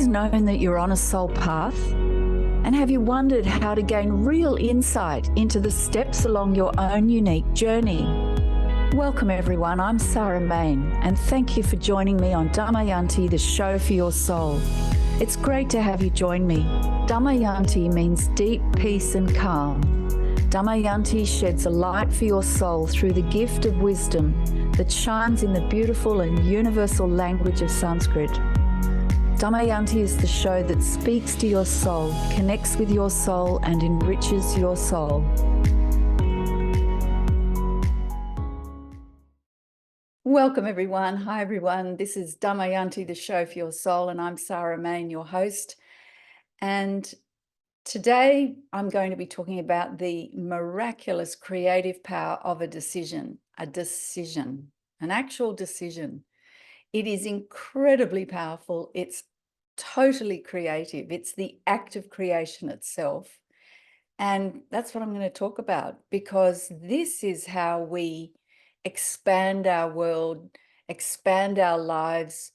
always known that you're on a soul path? And have you wondered how to gain real insight into the steps along your own unique journey? Welcome everyone, I'm Sarah Main, and thank you for joining me on Damayanti, the show for your soul. It's great to have you join me. Damayanti means deep peace and calm. Damayanti sheds a light for your soul through the gift of wisdom that shines in the beautiful and universal language of Sanskrit. Damayanti is the show that speaks to your soul, connects with your soul, and enriches your soul. Welcome everyone. Hi everyone. This is Damayanti, the show for your soul, and I'm Sarah Main, your host. And today I'm going to be talking about the miraculous creative power of a decision, an actual decision. It is incredibly powerful. It's totally creative. It's the act of creation itself. And that's what I'm going to talk about, because this is how we expand our world, expand our lives,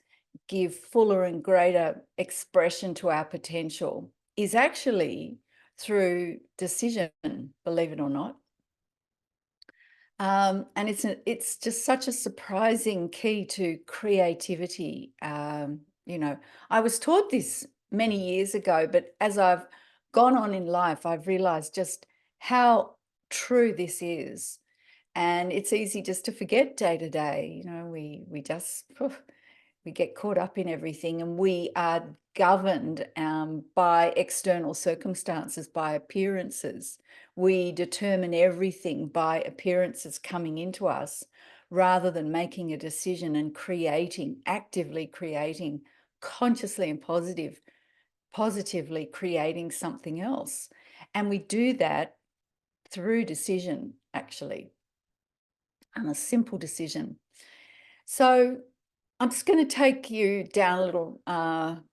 give fuller and greater expression to our potential, is actually through decision, believe it or not. And it's just such a surprising key to creativity. I was taught this many years ago, but as I've gone on in life, I've realized just how true this is. And it's easy just to forget day to day. We get caught up in everything, and we are governed by external circumstances, by appearances. We determine everything by appearances coming into us, rather than making a decision and actively creating, consciously and positively creating something else. And we do that through decision, actually, and a simple decision. So I'm just going to take you down a little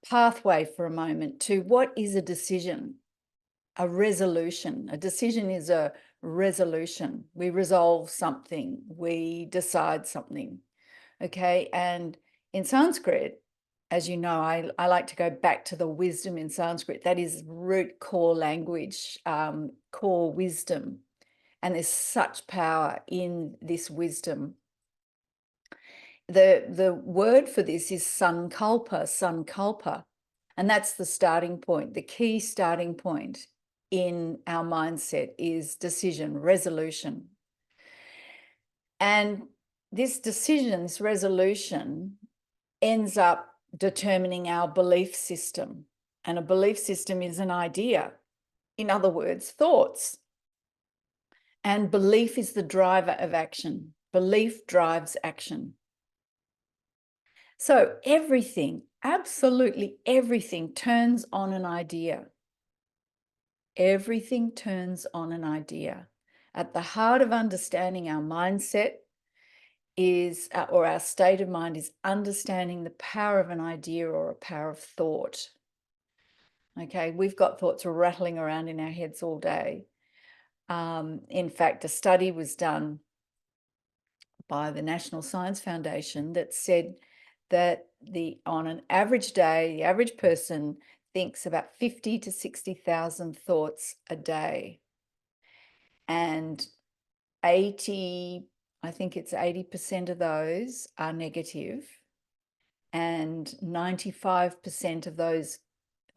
pathway for a moment to what is a decision, a resolution. A decision is a resolution. We resolve something, we decide something, okay? And in Sanskrit, as you know, I like to go back to the wisdom in Sanskrit. That is root core language, core wisdom. And there's such power in this wisdom. The word for this is sankalpa, and that's the starting point. The key starting point in our mindset is decision, resolution. And this decision, this resolution, ends up determining our belief system. And a belief system is an idea. In other words, thoughts. And belief is the driver of action. Belief drives action. So everything, absolutely everything, turns on an idea. Everything turns on an idea. At the heart of understanding our mindset is, or our state of mind, is understanding the power of an idea or a power of thought. Okay, we've got thoughts rattling around in our heads all day. In fact, a study was done by the National Science Foundation that said that on an average day, the average person thinks about 50 to 60,000 thoughts a day. And I think it's 80% of those are negative, and 95% of those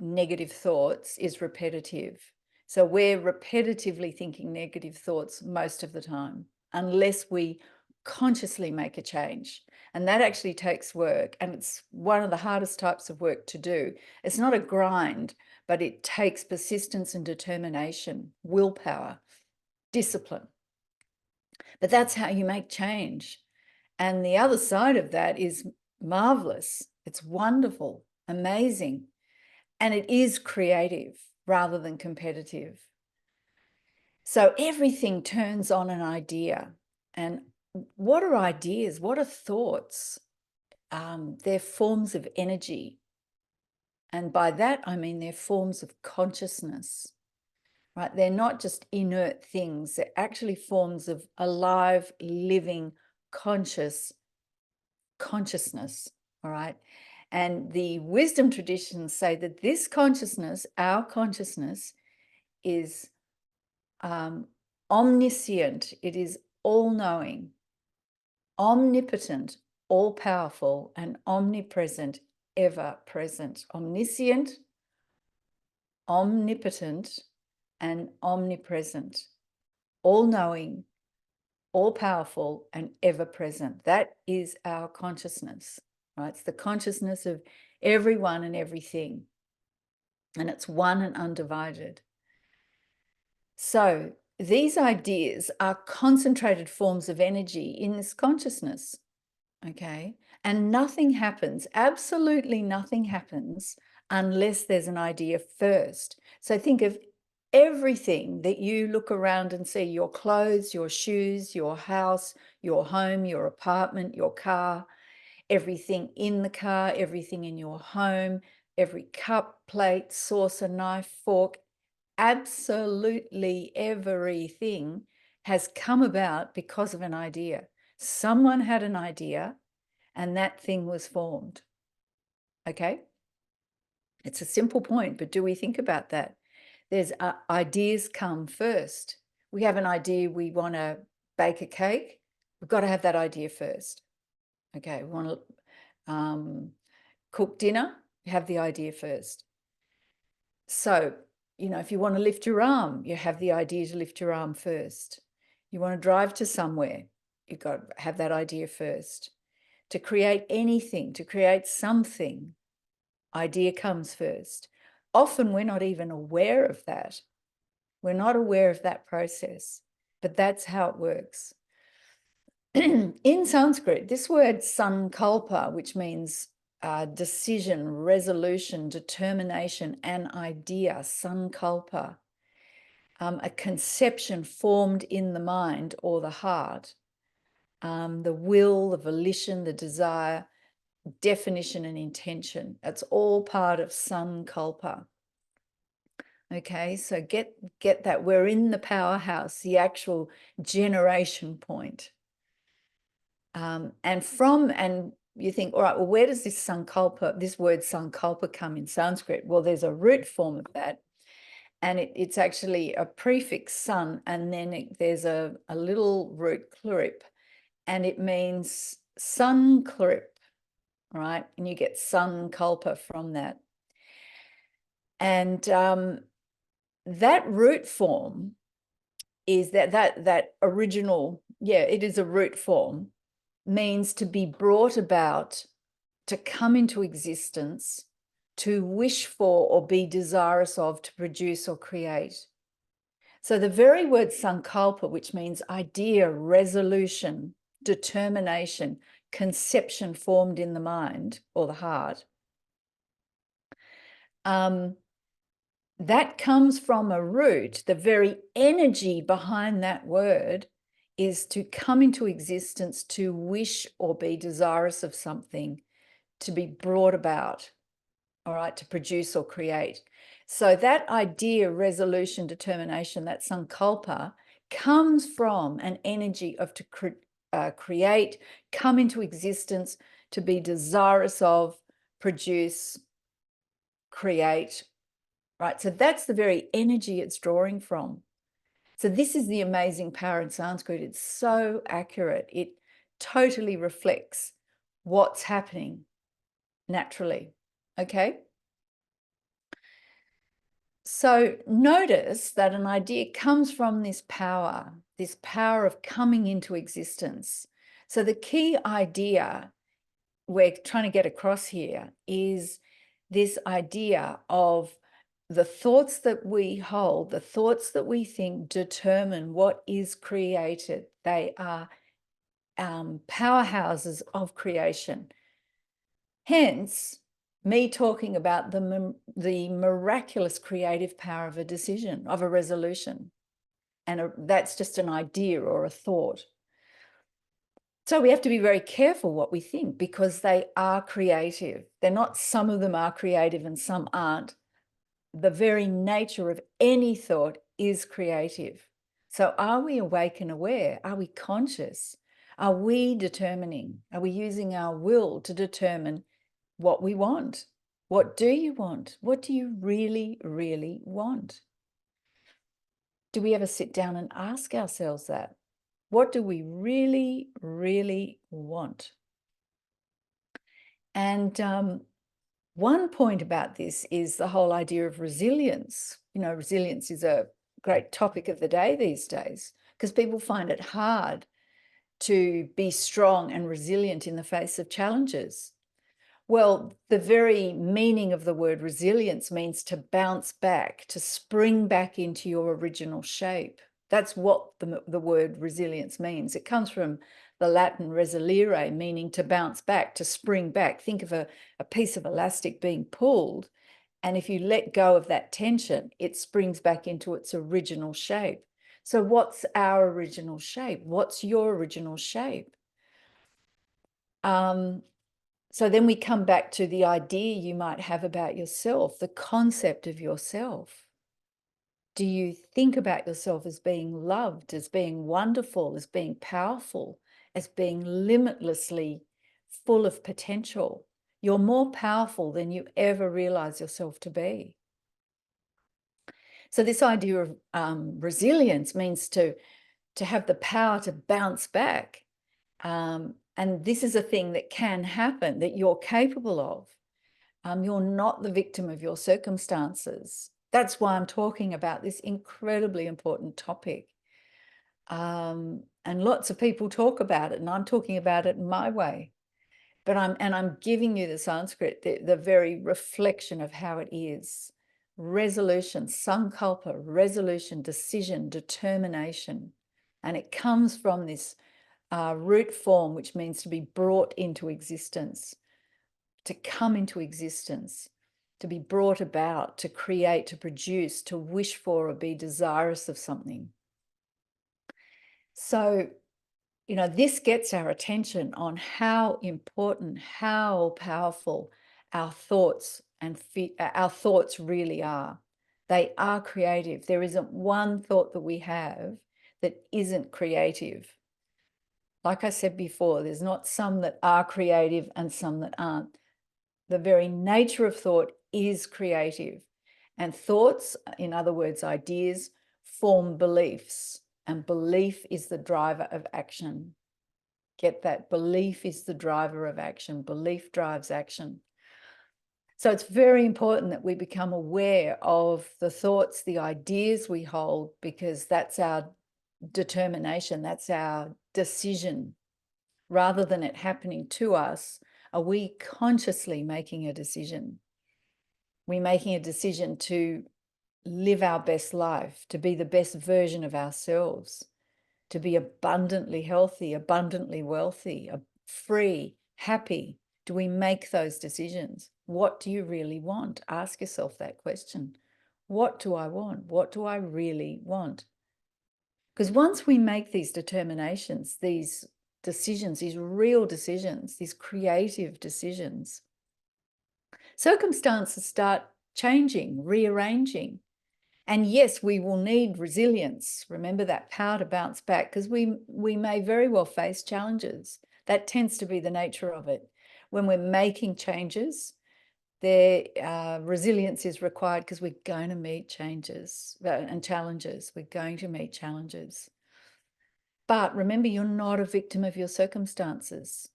negative thoughts is repetitive. So we're repetitively thinking negative thoughts most of the time, unless we consciously make a change. And that actually takes work, and it's one of the hardest types of work to do. It's not a grind, but it takes persistence and determination, willpower, discipline. But that's how you make change. And the other side of that is marvelous. It's wonderful, amazing, and it is creative rather than competitive. So everything turns on an idea. And what are ideas? What are thoughts? They're forms of energy. And by that, I mean they're forms of consciousness, right? They're not just inert things. They're actually forms of alive, living, consciousness, all right? And the wisdom traditions say that this consciousness, our consciousness, is omniscient. It is all-knowing, omnipotent, all-powerful, and omnipresent, ever-present. Omniscient, omnipotent, and omnipresent, all-knowing, all-powerful, and ever-present. That is our consciousness, right? It's the consciousness of everyone and everything, and it's one and undivided. So these ideas are concentrated forms of energy in this consciousness, okay? And nothing happens, absolutely nothing happens unless there's an idea first. So think of everything that you look around and see, your clothes, your shoes, your house, your home, your apartment, your car, everything in the car, everything in your home, every cup, plate, saucer, knife, fork, absolutely everything has come about because of an idea. Someone had an idea and that thing was formed. Okay? It's a simple point, but do we think about that? There's ideas come first. We have an idea, we want to bake a cake. We've got to have that idea first. Okay, we want to cook dinner, have the idea first. So, if you want to lift your arm, you have the idea to lift your arm first. You want to drive to somewhere, you've got to have that idea first. To create anything, to create something, idea comes first. Often we're not even aware of that. We're not aware of that process, but that's how it works. In Sanskrit, this word sankalpa, which means decision, resolution, determination, an idea, sankalpa, a conception formed in the mind or the heart, the will, the volition, the desire, definition and intention. That's all part of sankalpa. Okay, so get that. We're in the powerhouse, the actual generation point. And you think, all right, well, where does this word sankalpa come in Sanskrit? Well, there's a root form of that. And it's actually a prefix sun, and then there's a little root klurip, and it means sun klurip, right? And you get sankalpa from that. And that root form is that original, it is a root form, means to be brought about, to come into existence, to wish for or be desirous of, to produce or create. So the very word sankalpa, which means idea, resolution, determination, conception formed in the mind or the heart, that comes from a root. The very energy behind that word is to come into existence, to wish or be desirous of something, to be brought about, all right, to produce or create. So that idea, resolution, determination, that sankalpa, comes from an energy of to create, come into existence, to be desirous of, produce, create, right? So that's the very energy it's drawing from. So this is the amazing power in Sanskrit. It's so accurate. It totally reflects what's happening naturally, okay? So notice that an idea comes from this power of coming into existence. So the key idea we're trying to get across here is this idea of the thoughts that we hold, the thoughts that we think determine what is created. They are powerhouses of creation. Hence, me talking about the miraculous creative power of a decision, of a resolution. And that's just an idea or a thought. So we have to be very careful what we think, because they are creative. They're not, some of them are creative and some aren't. The very nature of any thought is creative. So are we awake and aware? Are we conscious? Are we determining? Are we using our will to determine what we want. What do you want? What do you really, really want? Do we ever sit down and ask ourselves that? What do we really, really want? And one point about this is the whole idea of resilience. You know, resilience is a great topic of the day these days because people find it hard to be strong and resilient in the face of challenges. Well, the very meaning of the word resilience means to bounce back, to spring back into your original shape. That's what the word resilience means. It comes from the Latin resilire, meaning to bounce back, to spring back. Think of a piece of elastic being pulled, and if you let go of that tension, it springs back into its original shape. So what's our original shape? What's your original shape? So then we come back to the idea you might have about yourself, the concept of yourself. Do you think about yourself as being loved, as being wonderful, as being powerful, as being limitlessly full of potential? You're more powerful than you ever realize yourself to be. So this idea of resilience means to have the power to bounce back. And this is a thing that can happen, that you're capable of. You're not the victim of your circumstances. That's why I'm talking about this incredibly important topic. And lots of people talk about it, and I'm talking about it my way. But I'm giving you the Sanskrit, the very reflection of how it is. Resolution, sankalpa, resolution, decision, determination. And it comes from this root form, which means to be brought into existence, to come into existence, to be brought about, to create, to produce, to wish for or be desirous of something. So, you know, this gets our attention on how important, how powerful our thoughts our thoughts really are. They are creative. There isn't one thought that we have that isn't creative. Like I said before, there's not some that are creative and some that aren't. The very nature of thought is creative. And thoughts, in other words, ideas, form beliefs. And belief is the driver of action. Get that? Belief is the driver of action. Belief drives action. So it's very important that we become aware of the thoughts, the ideas we hold, because that's our determination, that's our decision. Rather than it happening to us, are we consciously making a decision? We're making a decision to live our best life, to be the best version of ourselves, to be abundantly healthy, abundantly wealthy, free, happy. Do we make those decisions? What do you really want? Ask yourself that question. What do I want? What do I really want? Because once we make these determinations, these decisions, these real decisions, these creative decisions, circumstances start changing, rearranging. And yes, we will need resilience. Remember that power to bounce back, because we may very well face challenges. That tends to be the nature of it. When we're making changes, resilience is required because we're going to meet changes and challenges. We're going to meet challenges. But remember, you're not a victim of your circumstances.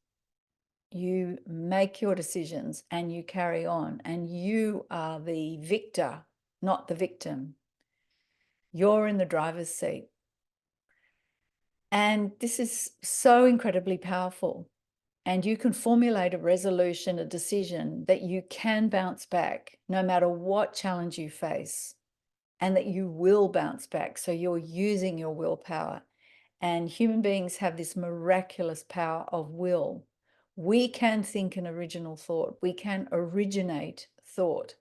You make your decisions and you carry on, and you are the victor, not the victim. You're in the driver's seat. And this is so incredibly powerful. And you can formulate a resolution, a decision that you can bounce back no matter what challenge you face, and that you will bounce back. So you're using your willpower. And human beings have this miraculous power of will. We can think an original thought. We can originate thought.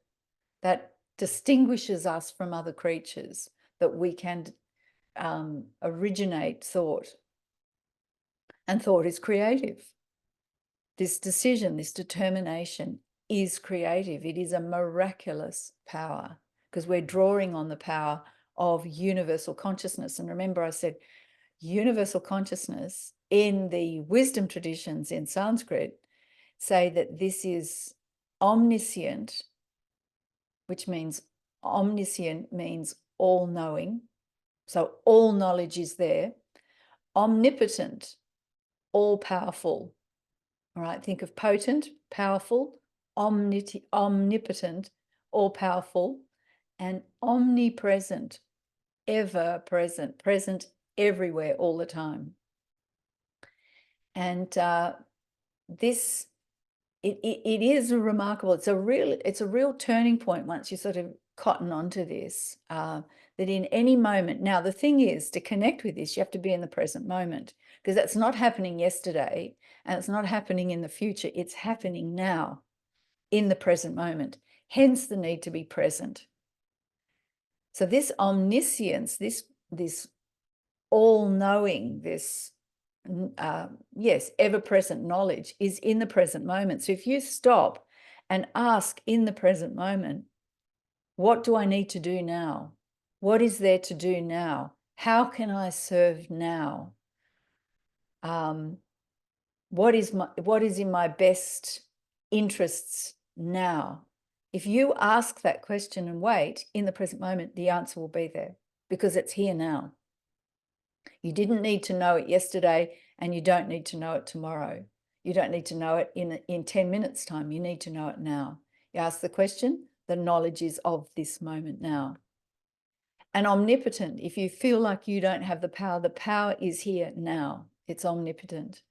That distinguishes us from other creatures, that we can originate thought. And thought is creative. This decision, this determination is creative. It is a miraculous power because we're drawing on the power of universal consciousness. And remember, I said universal consciousness in the wisdom traditions in Sanskrit say that this is omniscient, which means omniscient means all-knowing, so all knowledge is there. Omnipotent, all-powerful. All right, think of potent, powerful, omnipotent, all-powerful, and omnipresent, ever present, present everywhere all the time. And this, it is a remarkable, it's a real turning point once you sort of cotton onto this, that in any moment, now the thing is, to connect with this, you have to be in the present moment, because that's not happening yesterday and it's not happening in the future, it's happening now in the present moment, hence the need to be present. So this omniscience, this all-knowing, this yes, ever-present knowledge is in the present moment. So if you stop and ask in the present moment, what do I need to do now? What is there to do now? How can I serve now? What is in my best interests now? If you ask that question and wait in the present moment, the answer will be there because it's here now. You didn't need to know it yesterday and you don't need to know it tomorrow. You don't need to know it in 10 minutes time. You need to know it now. You ask the question, the knowledge is of this moment now. And omnipotent, if you feel like you don't have the power is here now. It's omnipotent.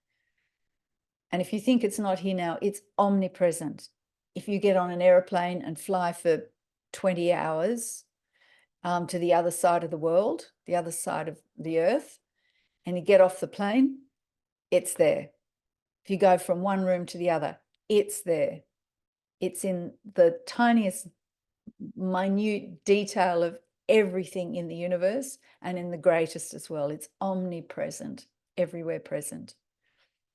And if you think it's not here now, it's omnipresent. If you get on an airplane and fly for 20 hours to the other side of the world, the other side of the earth, and you get off the plane, it's there. If you go from one room to the other, it's there. It's in the tiniest, minute detail of everything in the universe and in the greatest as well. It's omnipresent, everywhere present.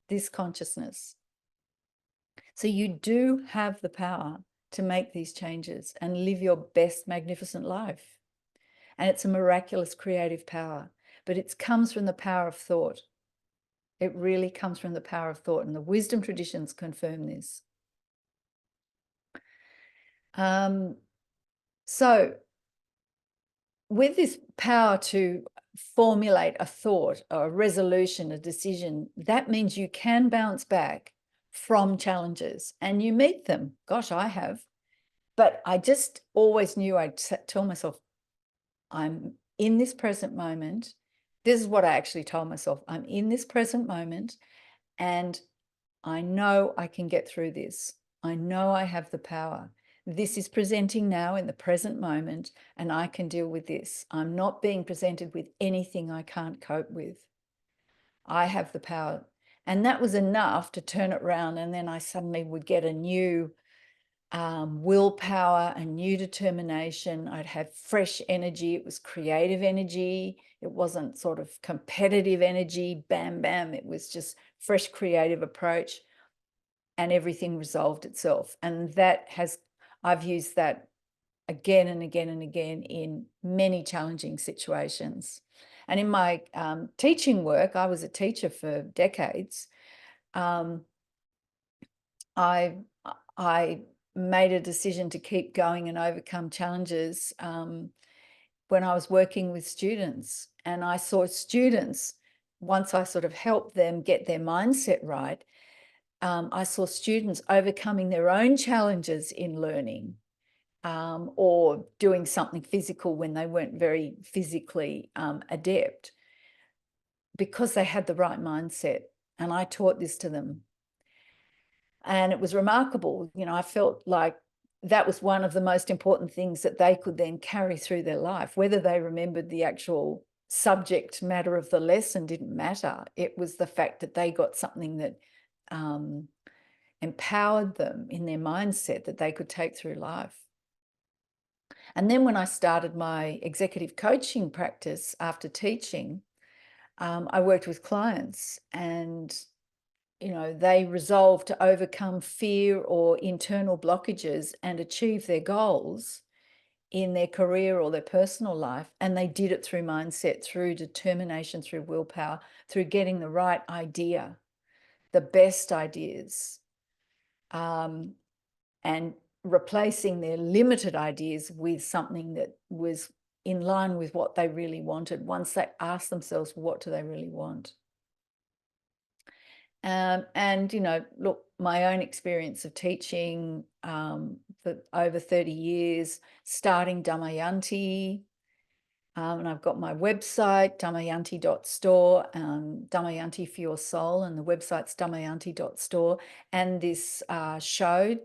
This consciousness. So you do have the power to make these changes and live your best, magnificent life. And it's a miraculous creative power, but it comes from the power of thought. It really comes from the power of thought, and the wisdom traditions confirm this. So with this power to formulate a thought or a resolution, a decision, that means you can bounce back from challenges and you meet them. Gosh, I have. But I just always knew, I'd tell myself, I'm in this present moment. This is what I actually told myself. I'm in this present moment and I know I can get through this. I know I have the power. This is presenting now in the present moment and I can deal with this. I'm not being presented with anything I can't cope with. I have the power. And that was enough to turn it around, and then I suddenly would get a new willpower, a new determination. I'd have fresh energy. It was creative energy. It wasn't sort of competitive energy, bam, bam. It was just fresh creative approach, and everything resolved itself. And I've used that again and again and again in many challenging situations. And in my teaching work, I was a teacher for decades. I made a decision to keep going and overcome challenges when I was working with students. And I saw students, once I sort of helped them get their mindset right, I saw students overcoming their own challenges in learning or doing something physical when they weren't very physically adept, because they had the right mindset. And I taught this to them. And it was remarkable. You know, I felt like that was one of the most important things that they could then carry through their life. Whether they remembered the actual subject matter of the lesson didn't matter. It was the fact that they got something that empowered them in their mindset that they could take through life. And then when I started my executive coaching practice after teaching, I worked with clients, and you know, they resolved to overcome fear or internal blockages and achieve their goals in their career or their personal life. And they did it through mindset, through determination, through willpower, through getting the right idea, the best ideas. And and replacing their limited ideas with something that was in line with what they really wanted once they asked themselves, what do they really want? And, look, my own experience of teaching for over 30 years, starting Damayanti, and I've got my website, damayanti.store, Damayanti for your soul, and the website's damayanti.store, and this show,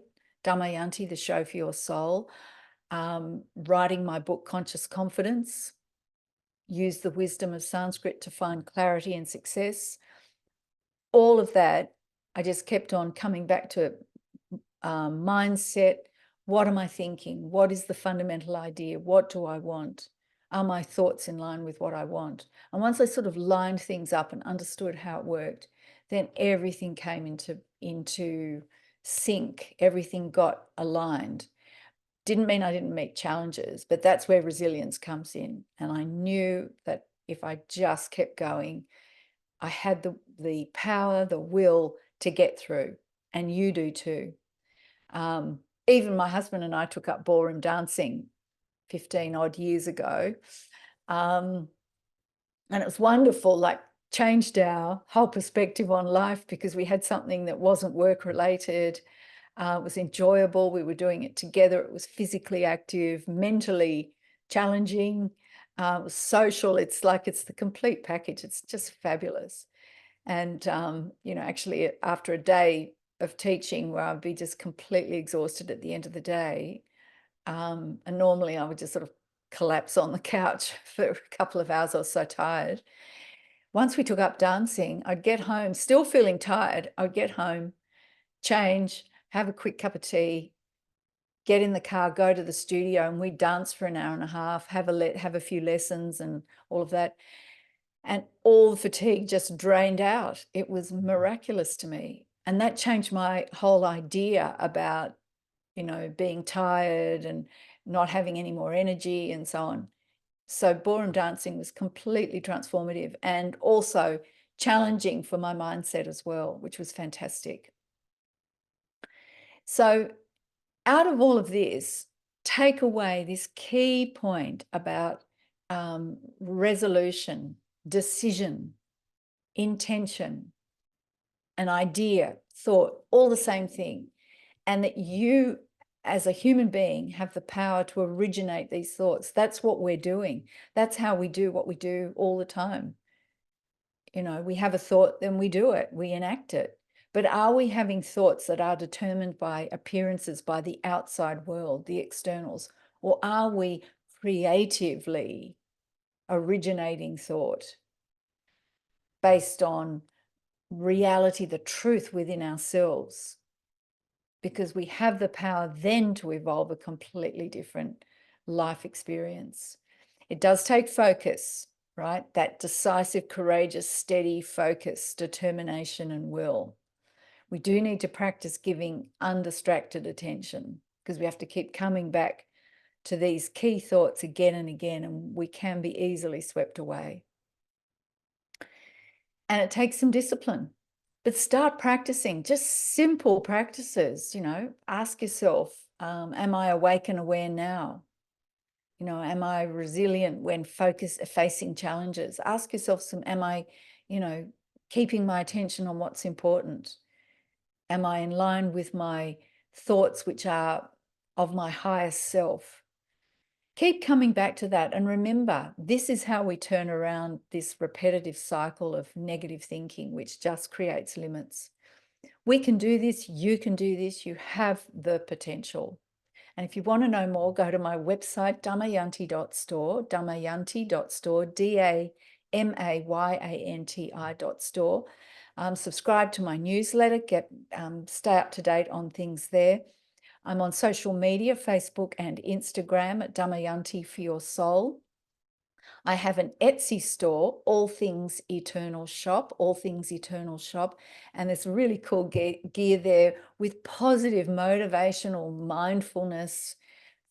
Damayanti, the show for your soul, writing my book, Conscious Confidence, use the wisdom of Sanskrit to find clarity and success. All of that, I just kept on coming back to mindset. What am I thinking? What is the fundamental idea? What do I want? Are my thoughts in line with what I want? And once I sort of lined things up and understood how it worked, then everything came into sync. Everything got aligned. Didn't mean I didn't meet challenges, but that's where resilience comes in. And I knew that if I just kept going, I had the power, the will to get through, and you do too. Even my husband and I took up ballroom dancing 15 odd years ago. And it was wonderful, like changed our whole perspective on life because we had something that wasn't work related. It was enjoyable. We were doing it together. It was physically active, mentally challenging, it was social. It's like it's the complete package. It's just fabulous. And, actually after a day of teaching where I'd be just completely exhausted at the end of the day, and normally I would just sort of collapse on the couch for a couple of hours. I was so tired. Once we took up dancing, I'd get home still feeling tired. I'd get home, change, have a quick cup of tea, get in the car, go to the studio, and we'd dance for an hour and a half, have a few lessons and all of that. And all the fatigue just drained out. It was miraculous to me. And that changed my whole idea about, being tired and not having any more energy and so on. So ballroom dancing was completely transformative and also challenging for my mindset as well, which was fantastic. So out of all of this, take away this key point about resolution, decision, intention, an idea, thought, all the same thing. And that you, as a human being, have the power to originate these thoughts. That's what we're doing. That's how we do what we do all the time. We have a thought, then we do it, we enact it. But are we having thoughts that are determined by appearances, by the outside world, the externals? Or are we creatively originating thought based on reality, the truth within ourselves? Because we have the power then to evolve a completely different life experience. It does take focus, right? That decisive, courageous, steady focus, determination, and will. We do need to practice giving undistracted attention because we have to keep coming back to these key thoughts again and again, and we can be easily swept away. And it takes some discipline. But start practicing, just simple practices, ask yourself, am I awake and aware now? Am I resilient when facing challenges? Ask yourself am I, keeping my attention on what's important? Am I in line with my thoughts, which are of my highest self? Keep coming back to that. And remember, this is how we turn around this repetitive cycle of negative thinking, which just creates limits. We can do this. You can do this. You have the potential. And if you want to know more, go to my website, damayanti.store, damayanti.store, DAMAYANTI.store. Subscribe to my newsletter, stay up to date on things there. I'm on social media, Facebook and Instagram at Damayanti for Your Soul. I have an Etsy store, All Things Eternal Shop, and there's really cool gear there with positive, motivational, mindfulness,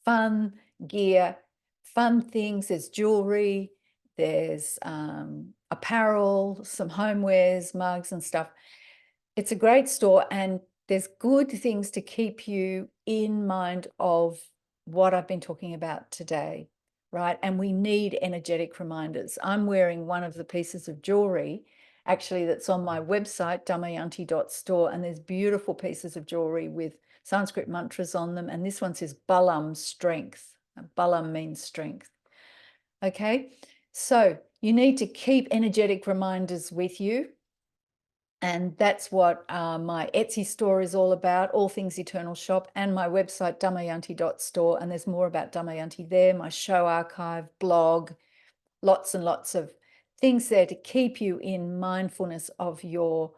fun gear, fun things. There's jewelry, there's apparel, some homewares, mugs and stuff. It's a great store, and there's good things to keep you in mind of what I've been talking about today, right? And we need energetic reminders. I'm wearing one of the pieces of jewelry, actually, that's on my website, damayanti.store, and there's beautiful pieces of jewelry with Sanskrit mantras on them. And this one says Balam, strength. Balam means strength. Okay, so you need to keep energetic reminders with you. And that's what my Etsy store is all about, All Things Eternal Shop, and my website, damayanti.store. And there's more about Damayanti there, my show archive, blog, lots and lots of things there to keep you in mindfulness of your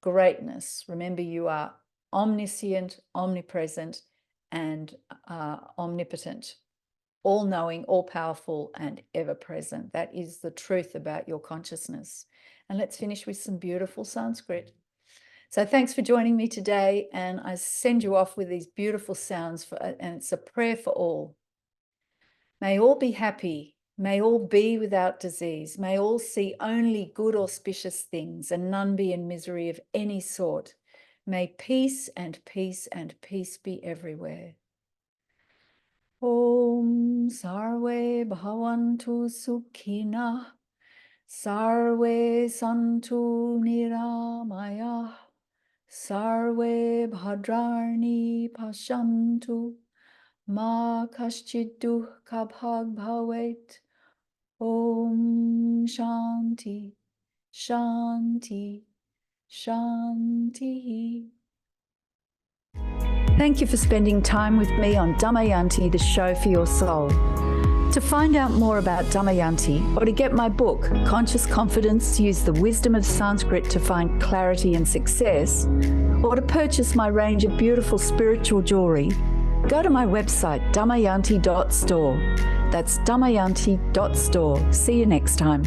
greatness. Remember, you are omniscient, omnipresent, and omnipotent, all-knowing, all-powerful, and ever-present. That is the truth about your consciousness. And let's finish with some beautiful Sanskrit. So thanks for joining me today, and I send you off with these beautiful sounds, and it's a prayer for all. May all be happy. May all be without disease. May all see only good auspicious things, and none be in misery of any sort. May peace and peace and peace be everywhere. Om Sarve Bhavantu Sukhina, Sarve Santu Niramaya, Sarve Bhadrarni Pashantu, Ma Kaschid Dukkha Bhag Bhavet. Om Shanti, Shanti, Shanti. Thank you for spending time with me on Damayanti, the show for your soul. To find out more about Damayanti, or to get my book, Conscious Confidence, Use the Wisdom of Sanskrit to Find Clarity and Success, or to purchase my range of beautiful spiritual jewelry, go to my website, damayanti.store. That's damayanti.store. See you next time.